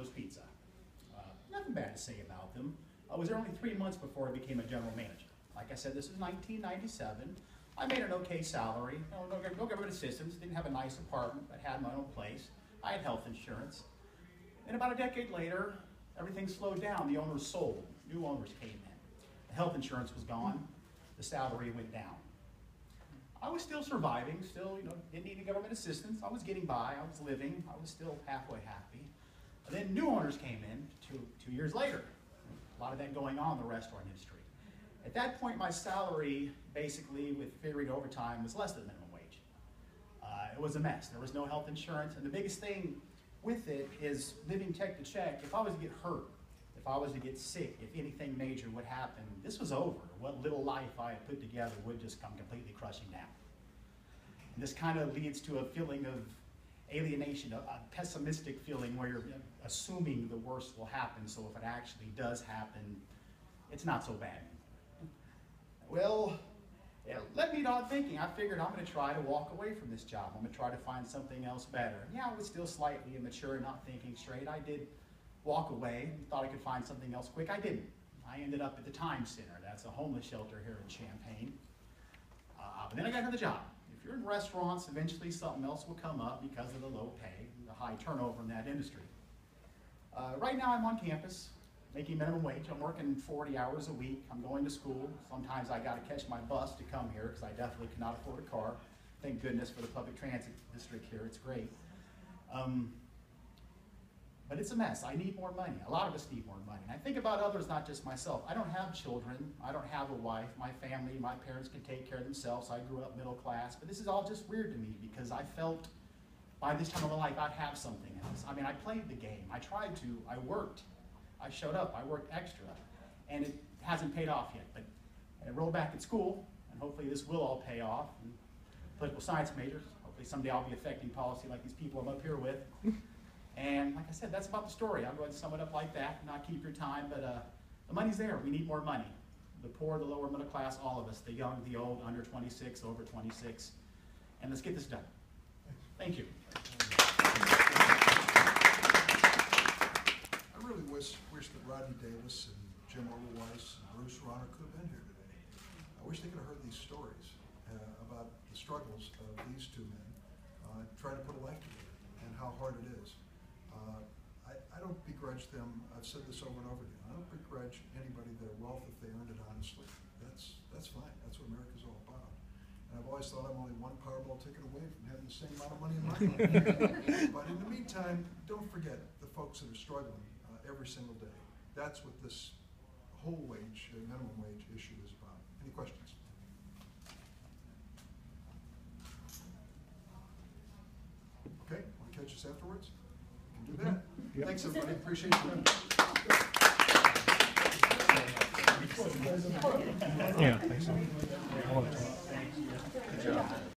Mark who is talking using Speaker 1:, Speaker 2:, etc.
Speaker 1: Joe's Pizza. Nothing bad to say about them. I was there only 3 months before I became a general manager. Like I said, this was 1997. I made an okay salary, no government assistance, didn't have a nice apartment, but had my own place. I had health insurance. And about a decade later, everything slowed down. The owners sold. New owners came in. The health insurance was gone. The salary went down. I was still surviving, still, didn't need any government assistance. I was getting by, I was living, I was still halfway happy. And then new owners came in two years later. A lot of that going on in the restaurant industry. At that point, my salary, basically, with figuring overtime, was less than minimum wage. It was a mess. There was no health insurance, and the biggest thing with it is living check to check. If I was to get hurt, if I was to get sick, if anything major would happen, this was over. What little life I had put together would just come completely crushing down. And this kind of leads to a feeling of alienation, a pessimistic feeling where you're assuming the worst will happen, so if it actually does happen, it's not so bad. Well, it led me to thinking. I figured I'm going to try to walk away from this job. I'm going to try to find something else better. Yeah, I was still slightly immature, not thinking straight. I did walk away and thought I could find something else quick. I didn't. I ended up at the Time Center. That's a homeless shelter here in Champaign. But then I got another job. If you're in restaurants, eventually something else will come up because of the low pay, the high turnover in that industry. Right now I'm on campus, making minimum wage. I'm working 40 hours a week. I'm going to school. Sometimes I got to catch my bus to come here because I definitely cannot afford a car. Thank goodness for the public transit district here. It's great. But it's a mess. I need more money. A lot of us need more money. And I think about others, not just myself. I don't have children. I don't have a wife. My family, my parents can take care of themselves. I grew up middle class. But this is all just weird to me because I felt by this time of my life I'd have something else. I mean, I played the game. I tried to. I worked. I showed up. I worked extra. And it hasn't paid off yet. But I enrolled back at school, and hopefully this will all pay off. And political science major. Hopefully someday I'll be affecting policy like these people I'm up here with. And like I said, that's about the story. I'll go ahead and sum it up like that, not keep your time, but the money's there. We need more money. The poor, the lower middle class, all of us, the young, the old, under 26, over 26. And let's get this done. Thank you.
Speaker 2: I really wish that Rodney Davis and Jim Overweiss and Bruce Ronner could have been here today. I wish they could have heard these stories about the struggles of these two men trying to put a life together and how hard it is. I don't begrudge them. I've said this over and over again. I don't begrudge anybody their wealth if they earned it honestly. That's fine. That's what America's all about. And I've always thought I'm only one Powerball ticket away from having the same amount of money in my life. But in the meantime, don't forget the folks that are struggling every single day. That's what this whole minimum wage issue is about. Any questions? Okay, want to catch us afterwards? We can do that. Yep. Thanks, everybody. Appreciate you.
Speaker 3: Yeah, thanks.
Speaker 1: Good job.